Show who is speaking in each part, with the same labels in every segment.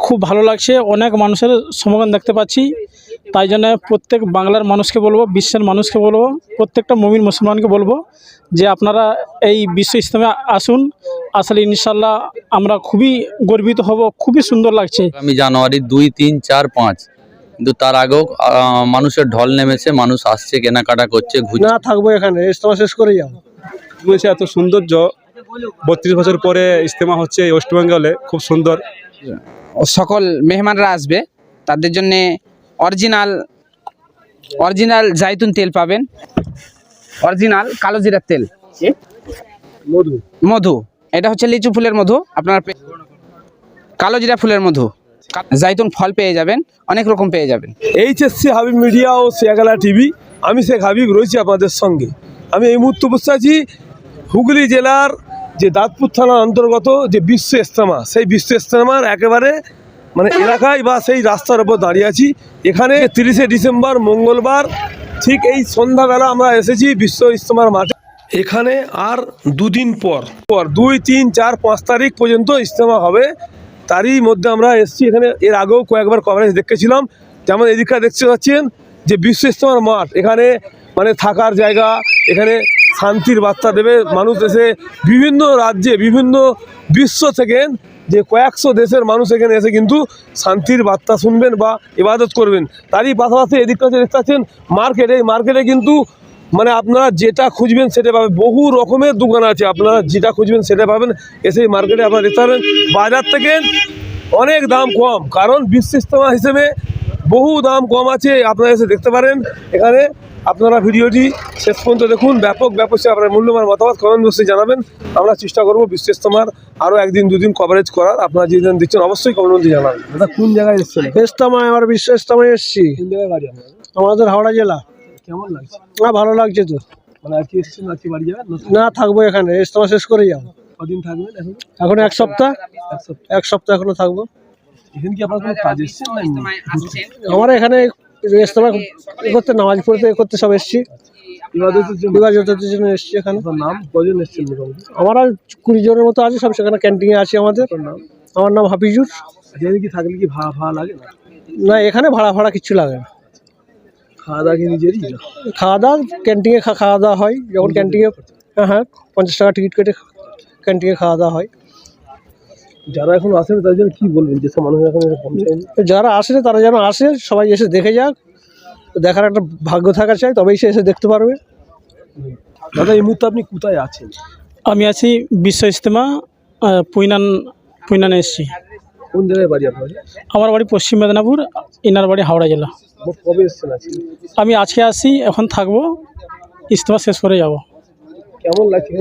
Speaker 1: খুব ভালো লাগছে, অনেক মানুষের সমাগম দেখতে পাচ্ছি। তাই জন্য প্রত্যেক বাংলার মানুষকে বলবো, বিশ্বের মানুষকে বলবো, প্রত্যেকটা মুমিন মুসলমানকে বলবো যে আপনারা এই বিশ্ব ইজতেমা আসুন। আসলে ইনশাল্লাহ আমরা খুবই গর্বিত হব, খুবই সুন্দর লাগছে।
Speaker 2: আগামী জানুয়ারি 2, 3, 4, 5, কিন্তু তার আগেও মানুষের ঢল নেমেছে, মানুষ আসছে, কেনাকাটা করছে,
Speaker 3: না থাকবো এখানে, ইজতেমা শেষ করে যাবো।
Speaker 4: বলছে এত সৌন্দর্য, 32 বছর পরে ইজতেমা হচ্ছে ওয়েস্ট বেঙ্গলে, খুব সুন্দর।
Speaker 5: সকল মেহমানরা আসবে, তাদের জন্য অরিজিনাল জাইতুন তেল পাবেন, অরিজিনাল কালো জিরার তেল, মধু, এটা হচ্ছে লিচু ফুলের মধু, আপনার কালো জিরা ফুলের মধু, জাইতুন ফল পেয়ে যাবেন, অনেক রকম পেয়ে যাবেন।
Speaker 3: এইচএসসি হাবিব মিডিয়া ও শেয়াগালা টিভি, আমি শেখ হাবিব রয়েছি আপনাদের সঙ্গে। আমি এই মুহূর্তে বসে আছি হুগলি জেলার যে দাঁতপুর থানার অন্তর্গত যে বিশ্ব ইজতেমা, সেই বিশ্ব ইজতেমার একেবারে এলাকায় বা সেই রাস্তার উপর দাঁড়িয়ে আছি। এখানে 30শে ডিসেম্বর মঙ্গলবার ঠিক এই সন্ধ্যাবেলা আমরা এসেছি বিশ্ব ইজতেমার মাঠে। এখানে আর দুদিন পর 2, 3, 4, 5 তারিখ পর্যন্ত ইজতেমা হবে। তারই মধ্যে আমরা এসেছি এখানে। এর আগেও কয়েকবার কভারেজ দেখেছিলাম। যেমন এদিকে দেখতে পাচ্ছেন যে বিশ্ব ইজতেমার মাঠ, এখানে থাকার জায়গা, এখানে শান্তির বার্তা দেবে মানুষ। এসে বিভিন্ন রাজ্যে, বিভিন্ন বিশ্ব থেকে যে কয়েকশো দেশের মানুষ এখানে এসে কিন্তু শান্তির বার্তা শুনবেন বা ইবাদত করবেন। তারই পাশাপাশি এদিকটা দেখতে পাচ্ছেন মার্কেট। এই মার্কেটে কিন্তু আপনারা যেটা খুঁজবেন সেটা পাবেন। বহু রকমের দোকান আছে, আপনারা যেটা খুঁজবেন সেটা পাবেন। এসে এই মার্কেটে আপনারা দেখতে পাবেন বাজার থেকে অনেক দাম কম, কারণ বিশ্ব ইজতেমা হিসেবে বহু দাম কম আছে। আপনারা এসে দেখতে পারেন এখানে। আপনারা ভিডিওটি শেষ পর্যন্ত দেখুন। ব্যাপক আপনার মূল্যবান মতামত কমেন্ট বক্সে জানাবেন। আমরা চেষ্টা করব বিশ্ব ইজতেমার আরও 1 দিন 2 দিন কভারেজ করার। আপনারা যেদিন দিচ্ছেন অবশ্যই কমেন্ট বক্সে জানাবেন। দাদা কোন জায়গায় এসেছেন? ইজতেমায়, আমার বিশ্ব ইজতেমায় এসেছি। কোন জায়গায় বাড়ি আপনার? আমাদের হাওড়া জেলা। কেমন লাগছে? না ভালো লাগছে তো। আর কি এসেছেন, আর কি বাড়ি যাবেন? না থাকবো এখানে, ইজতেমা শেষ করে যাবো। কদিন থাকবেন এখন? 1 সপ্তাহ। 1 সপ্তাহ এখনো থাকবো। এখানে কি আপনার কোনো কাজ এসেছেন? আমার এখানে ইজতেমা করতে, নামাজ পড়তে করতে সব এসেছি। ইবাদতের জন্য এসেছি এখানে। নাম কজন এসেছেন? আমরা 20 জনের মতো আছি, সব সেখানে ক্যান্টিনে আছি আমাদের। আমার নাম হাফিজুর। এখানে কি থাকলে কি ভাড়া লাগে? না এখানে ভাড়া কিছু লাগে না। খাওয়া দাওয়া কি নিজেরই? খাওয়া দাওয়া ক্যান্টিনে খাওয়া দাওয়া হয়। যখন ক্যান্টিনে, হ্যাঁ 50 টাকা টিকিট কেটে ক্যান্টিনে খাওয়া দাওয়া হয়। যারা এখন আসেন তাদের জন্য কী বলবেন, যেসব মানুষ এখন পৌঁছায়নি? যারা আসে তারা যেন আসে, সবাই এসে দেখে যাক। দেখার একটা ভাগ্য থাকা চাই, তবেই সে এসে দেখতে পারবে। দাদা এই মুহূর্তে আপনি কোথায় আছেন?
Speaker 1: আমি আছি বিশ্ব ইজতেমা পুইনানে এসেছি।
Speaker 3: কোন জায়গায় বাড়ি আপনার?
Speaker 1: আমার বাড়ি পশ্চিম মেদিনীপুর, ইনার বাড়ি হাওড়া জেলা।
Speaker 3: কবে এসেছেন?
Speaker 1: আমি আজকে আসি, এখন থাকবো, ইজতেমা শেষ করে যাব।
Speaker 3: কেমন লাগছে?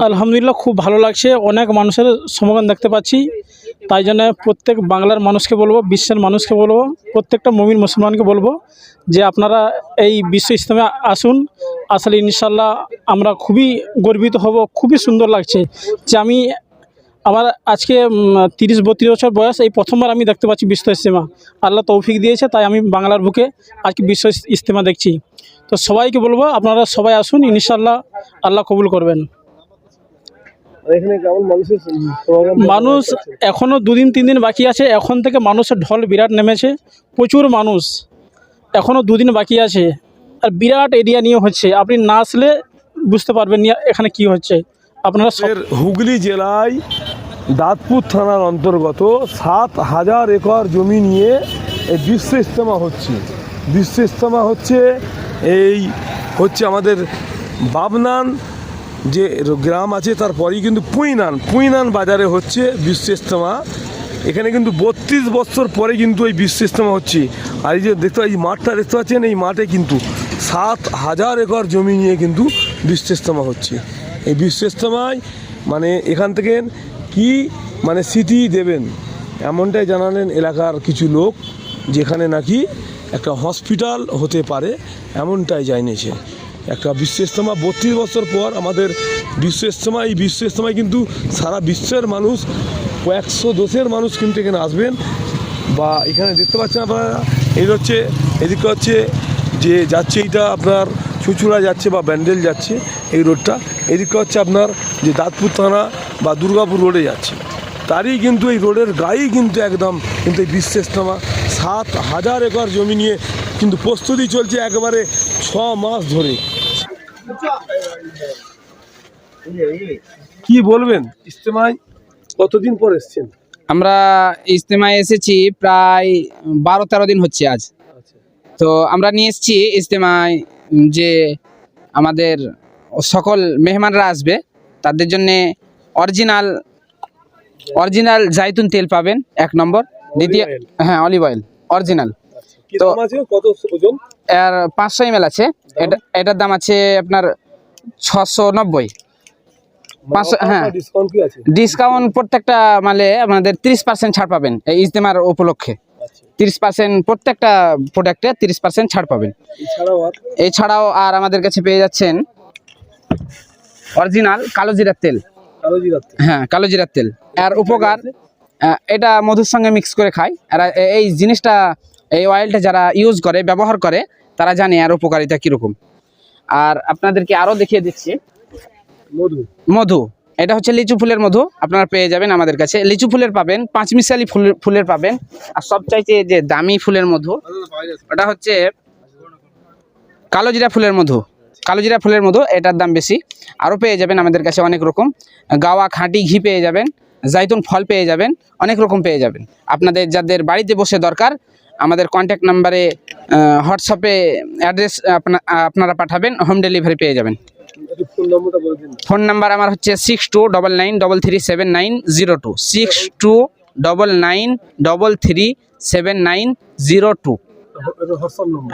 Speaker 1: আলহামদুলিল্লাহ খুব ভালো লাগছে, অনেক মানুষের সমাগম দেখতে পাচ্ছি। তাই জন্য প্রত্যেক বাংলার মানুষকে বলবো, বিশ্বের মানুষকে বলবো, প্রত্যেকটা মুমিন মুসলমানকে বলবো যে আপনারা এই বিশ্ব ইজতেমা আসুন। আসলে ইনশাল্লাহ আমরা খুবই গর্বিত হব, খুবই সুন্দর লাগছে যে আমার আজকে 30-32 বছর বয়স, এই প্রথমবার আমি দেখতে পাচ্ছি বিশ্ব ইজতেমা। আল্লাহ তৌফিক দিয়েছে, তাই আমি বাংলার বুকে আজকে বিশ্ব ইজতেমা দেখছি। তো সবাইকে বলবো আপনারা সবাই আসুন, ইনশাল্লাহ আল্লাহ কবুল করবেন। মানুষ এখনও 2 দিন 3 দিন বাকি আছে। এখন থেকে মানুষের ঢল বিরাট নেমেছে, প্রচুর মানুষ। এখনও 2 দিন বাকি আছে, আর বিরাট এরিয়া নিয়ে হচ্ছে। আপনি না আসলে বুঝতে পারবেন না এখানে কি হচ্ছে। আপনারা
Speaker 3: হুগলি জেলায় দাঁতপুর থানার অন্তর্গত 7000 একর জমি নিয়ে এই বিশ্ব ইজতেমা হচ্ছে। বিশ্ব ইজতেমা হচ্ছে আমাদের বাবনান যে গ্রাম আছে, তারপরেই কিন্তু পুইনান বাজারে হচ্ছে বিশ্ব ইজতেমা। এখানে কিন্তু 32 বছর পরে কিন্তু এই বিশ্ব ইজতেমা হচ্ছে। আর এই যে এই মাঠটা দেখতে পাচ্ছেন, এই মাঠে কিন্তু 7000 একর জমি নিয়ে কিন্তু বিশ্ব ইজতেমা হচ্ছে। এই বিশ্ব ইজতেমায় এখান থেকে কি স্মৃতি দেবেন এমনটাই জানালেন এলাকার কিছু লোক, যেখানে নাকি একটা হসপিটাল হতে পারে এমনটাই জানিয়েছে। একটা বিশ্ব ইজতেমা 32 বছর পর আমাদের বিশ্ব ইজতেমা। এই বিশ্ব ইজতেমায় কিন্তু সারা বিশ্বের মানুষ, কয়েকশো দেশের মানুষ কিন্তু এখানে আসবেন। বা এখানে দেখতে পাচ্ছেন আপনারা, এদিকে হচ্ছে যে যাচ্ছে, এইটা আপনার চুঁচুড়া যাচ্ছে বা ব্যান্ডেল যাচ্ছে এই রোডটা। এদিকে হচ্ছে আপনার যে দাঁতপুর থানা বা দুর্গাপুর রোডে যাচ্ছে। তারই কিন্তু এই রোডের গায়েই কিন্তু একদম কিন্তু এই বিশ্ব ইজতেমা 7,000 একর জমি নিয়ে কিন্তু প্রস্তুতি চলছে একেবারে 6 মাস ধরে। কি বলবেন, ইজতেমায় কতদিন পর এসছেন?
Speaker 5: আমরা ইজতেমায় এসেছি প্রায় 12-13 দিন হচ্ছে আজ। তো আমরা নিয়ে এসেছি ইজতেমায় যে আমাদের সকল মেহমানরা আসবে তাদের জন্য অরিজিনাল জাইতুন তেল পাবেন 1 নম্বর। দ্বিতীয়, হ্যাঁ, অলিভ অয়েল অরিজিনাল।
Speaker 3: কি দাম আছে, কত ওজন?
Speaker 5: এর 500 ml আছে। এটার দাম আছে আপনার 690। 500, হ্যাঁ।
Speaker 3: ডিসকাউন্ট কি আছে?
Speaker 5: ডিসকাউন্ট প্রত্যেকটা মালে আমাদের 30% ছাড় পাবেন এই ইজতেমার উপলক্ষে। 30% প্রত্যেকটা প্রোডাক্টে 30% ছাড় পাবেন। এছাড়াও আর আমাদের কাছে পেয়ে যাচ্ছেন অরিজিনাল কালো জিরার তেল। হ্যাঁ, কালো জিরার তেল। আর উপকার, এটা মধুর সঙ্গে মিক্স করে খায়। আর এই জিনিসটা, এই অয়েলটা যারা ইউজ করে, ব্যবহার করে, তারা জানে আর উপকারিতা কীরকম। আর আপনাদেরকে আরও দেখিয়ে দিচ্ছি মধু। এটা হচ্ছে লিচু ফুলের মধু। আপনারা পেয়ে যাবেন আমাদের কাছে। লিচু ফুলের পাবেন, 5 মিশালি ফুলের পাবেন। আর সবচাইতে যে দামি ফুলের মধু, ওটা হচ্ছে কালো জিরা ফুলের মধু। কালো জিরা ফুলের মধু, এটার দাম বেশি। আরও পেয়ে যাবেন আমাদের কাছে অনেক রকম। গাওয়া খাঁটি ঘি পেয়ে যাবেন, জাইতুন ফল পেয়ে যাবেন, অনেক রকম পেয়ে যাবেন। আপনাদের যাদের বাড়িতে বসে দরকার, আমাদের কন্ট্যাক্ট নাম্বারে হোয়াটসঅ্যাপে অ্যাড্রেস আপনারা পাঠাবেন, হোম ডেলিভারি পেয়ে যাবেন। ফোন নাম্বার আমার হচ্ছে 6299337902, 6299337902।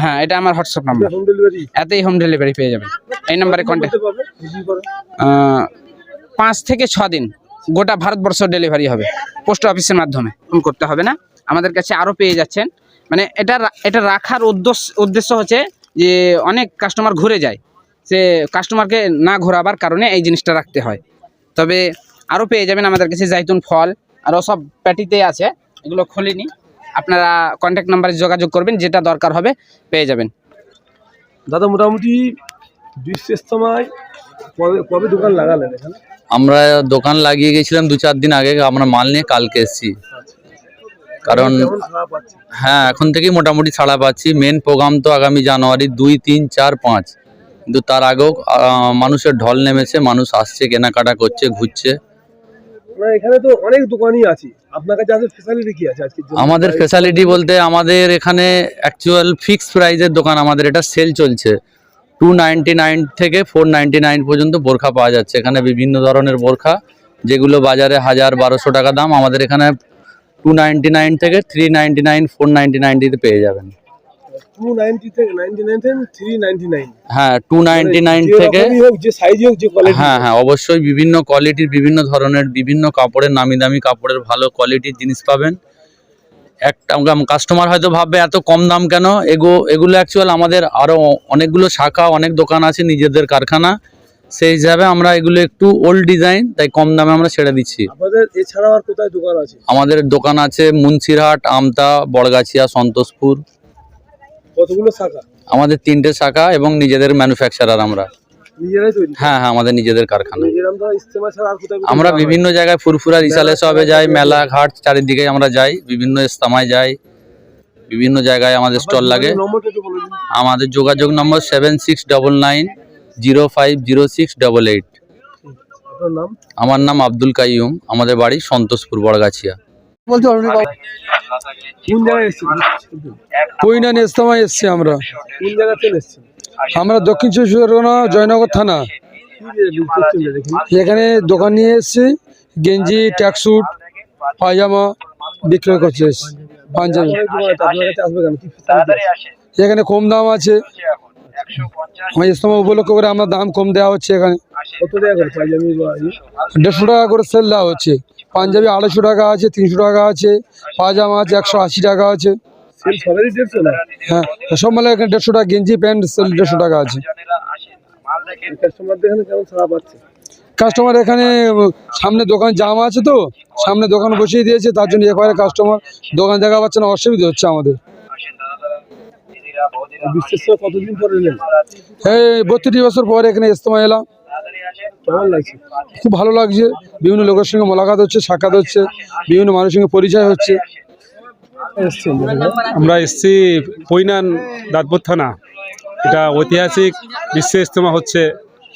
Speaker 5: হ্যাঁ, এটা আমার হোয়াটসঅ্যাপ নাম্বার। এতেই হোম ডেলিভারি পেয়ে যাবেন। এই নাম্বারে কন্ট্যাক্ট। 5 থেকে 6 দিন গোটা ভারতবর্ষ ডেলিভারি হবে। পোস্ট অফিসের মাধ্যমে, ফোন করতে হবে না। আমাদের কাছে আরও পেয়ে যাচ্ছেন। মানে এটা রাখার উদ্দেশ্য হচ্ছে যে অনেক কাস্টমার ঘুরে যায়, সে কাস্টমারকে না ঘোরাবার কারণে এই জিনিসটা রাখতে হয়। তবে আরও পেয়ে যাবেন আমাদের কাছে জাইতুন ফল, আরও সব প্যাটিতে আছে, এগুলো খুলিনি। আপনারা কন্ট্যাক্ট নাম্বারে যোগাযোগ করবেন, যেটা দরকার হবে পেয়ে যাবেন।
Speaker 3: দাদা, মোটামুটি বিশ্ব ইজতেমায় কবে দোকান লাগালেন এখানে?
Speaker 2: আমরা দোকান লাগিয়ে গেছিলাম 2-4 দিন আগে। আমরা মাল নিয়ে কালকে এসেছি। কারণ হ্যাঁ, এখন থেকেই মোটামুটি ছাড়া পাচ্ছি। মেন প্রোগ্রাম তো আগামী জানুয়ারি 2, 3, 4, 5, কিন্তু তার আগেও মানুষের ঢল নেমেছে। মানুষ আসছে, কেনাকাটা করছে, ঘুরছে।
Speaker 3: এখানে তো অনেক দোকানই আছে, আপনার কাছে আছে ফ্যাসিলিটি কি আছে আজকে?
Speaker 2: আমাদের ফ্যাসিলিটি বলতে, আমাদের এখানে অ্যাকচুয়াল ফিক্সড প্রাইসের দোকান। আমাদের এটা সেল চলছে। 299 থেকে 499 পর্যন্ত বোরখা পাওয়া যাচ্ছে। এখানে বিভিন্ন ধরনের বোরখা, যেগুলো বাজারে 1000-1200 টাকা দাম, আমাদের এখানে 299 থেকে 399, 499 পেয়ে যাবেন।
Speaker 3: 290 থেকে 99 থেকে 399।
Speaker 2: হ্যাঁ, 299 থেকে,
Speaker 3: যে সাইজ হোক, যে কোয়ালিটি।
Speaker 2: হ্যাঁ, অবশ্যই বিভিন্ন কোয়ালিটির, বিভিন্ন ধরনের, বিভিন্ন কাপড়ের, নামি দামি কাপড়ের ভালো কোয়ালিটির জিনিস পাবেন। একটা কাস্টমার হয়তো ভাববে এত কম দাম কেন। এগুলো অ্যাকচুয়াল আমাদের আরও অনেকগুলো শাখা, অনেক দোকান আছে, নিজেদের কারখানা। সেই হিসাবে আমরা এগুলো একটু ওল্ড ডিজাইন, তাই কম দামে আমরা ছেড়ে দিচ্ছি।
Speaker 3: আপনাদের এছাড়াও আর কোথায় দোকান আছে?
Speaker 2: আমাদের দোকান আছে মুন্সিরহাট, আমতা, বড়গাছিয়া, সন্তোষপুর।
Speaker 3: কতগুলো শাখা?
Speaker 2: আমাদের 3টে শাখা এবং নিজেদের ম্যানুফ্যাকচারার আমরা।
Speaker 3: নিজেরাই তৈরি?
Speaker 2: হ্যাঁ, আমাদের নিজেদের কারখানা।
Speaker 3: ইজতেমা ছাড়া আর কোথায়?
Speaker 2: আমরা বিভিন্ন জায়গায়, ফুরফুরা, রিসালে সবে যাই, মেলা ঘাট চারিদিকে আমরা যাই, বিভিন্ন ইজতেমায় যাই, বিভিন্ন জায়গায় আমাদের স্টল লাগে। আমাদের যোগাযোগ নম্বর 7699050688।
Speaker 3: আপনার নাম?
Speaker 2: আমার নাম আব্দুল কাইয়ুম। আমাদের বাড়ি সন্তোষপুর, বড়গাছিয়া।
Speaker 3: কোন জায়গায় এসেছেন?
Speaker 6: কুইনান ইজতেমায় এসছি আমরা।
Speaker 3: কোন জায়গা থেকে এসেছেন?
Speaker 6: আমরা দক্ষিণ চব্বিশ পরগনা, জয়নগর থানা। এখানে দোকান নিয়ে এসছি, গেঞ্জি, ট্যাক্সুট, পায়জামা বিক্রয় করছে এসছি, পাঞ্জাবি। এখানে কম দাম আছে, আমার ইজতেমা উপলক্ষ করে আমরা দাম কম দেওয়া হচ্ছে। এখানে
Speaker 3: কত টাকা করে পাঞ্জাবি?
Speaker 6: 150 টাকা করে সেল দেওয়া হচ্ছে। পাঞ্জাবি 250 টাকা আছে, 300 টাকা আছে, পায়জামা আছে 180 টাকা আছে। হ্যাঁ, সব মালে এখানে 150 টাকা। গেঞ্জি, প্যান্ট সেল 150 টাকা আছে। কাস্টমার এখানে সামনে দোকান জাম আছে, তো সামনে দোকান বসিয়ে দিয়েছে, তার জন্য এবারে কাস্টমার দোকান দেখা পাচ্ছে না, অসুবিধা হচ্ছে আমাদের।
Speaker 3: কতদিন পরে এলেন?
Speaker 6: এই 32 বছর পর এখানে ইজতেমা এলাম।
Speaker 3: কেমন লাগছে?
Speaker 6: খুব ভালো লাগছে, বিভিন্ন লোকের সঙ্গে মোলাকাত হচ্ছে, সাক্ষাৎ হচ্ছে, বিভিন্ন মানুষের সঙ্গে পরিচয় হচ্ছে।
Speaker 3: এসছেন
Speaker 4: আমরা এসছি পৈনান দাঁতপুর থানা। এটা ঐতিহাসিক বিশ্ব ইজতেমা হচ্ছে,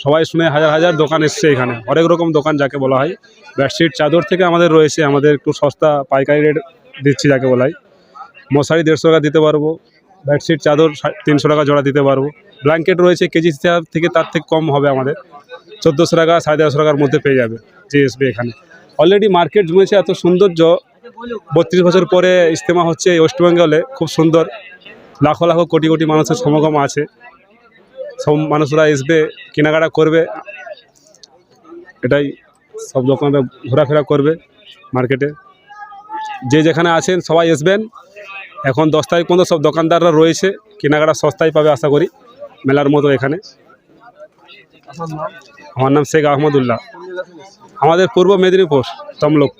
Speaker 4: সবাই শুনে হাজার হাজার দোকান এসছে এখানে, হরেক রকম দোকান যাকে বলা হয়। বেডশিট চাদর থেকে আমাদের রয়েছে, আমাদের একটু সস্তা পাইকারি রেট দিচ্ছি যাকে বলা হয়। মশারি 150 টাকা দিতে পারবো, বেডশিট চাদর 300 টাকা জোড়া দিতে পারবো। ব্ল্যাঙ্কেট রয়েছে কেজি থেকে তার থেকে কম হবে, আমাদের 1400 টাকা 1350 টাকার মধ্যে পেয়ে যাবে যে আসবে এখানে। অলরেডি মার্কেট জমেছে, এত সৌন্দর্য। 32 বছর পরে ইজতেমা হচ্ছে এই ওয়েস্ট বেঙ্গলে, খুব সুন্দর। লাখো লাখো কোটি কোটি মানুষের সমাগম আছে, সব মানুষরা আসবে, কেনাকাটা করবে, এটাই। সব দোকানরা ঘোরাফেরা করবে মার্কেটে। যে যেখানে আছেন সবাই আসবেন। এখন 10 তারিখ পর্যন্ত সব দোকানদাররা রয়েছে, কেনাকাটা সস্তায় পাবে আশা করি মেলার মতো এখানে। আমার নাম শেখ আহমদুল্লাহ, আমাদের পূর্ব মেদিনীপুর তমলুক।